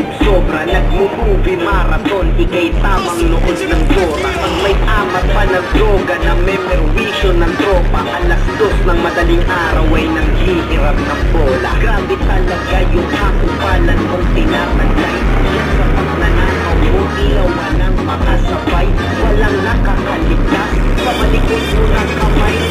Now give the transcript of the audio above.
Solid sobra, nagmo-movie marathon, ikay tamang noon ng Dora. Pag may amat pa ng droga na may perwisyo ng tropa, alas 2 ng madaling araw ay nanghihirap ng bola. Grabe talaga yung kakupalan mong tinatagay. Yan sa pagnanakaw mo, ilawan ng makasabay. Walang nakakaligtas, sa malikot mo ng kamay.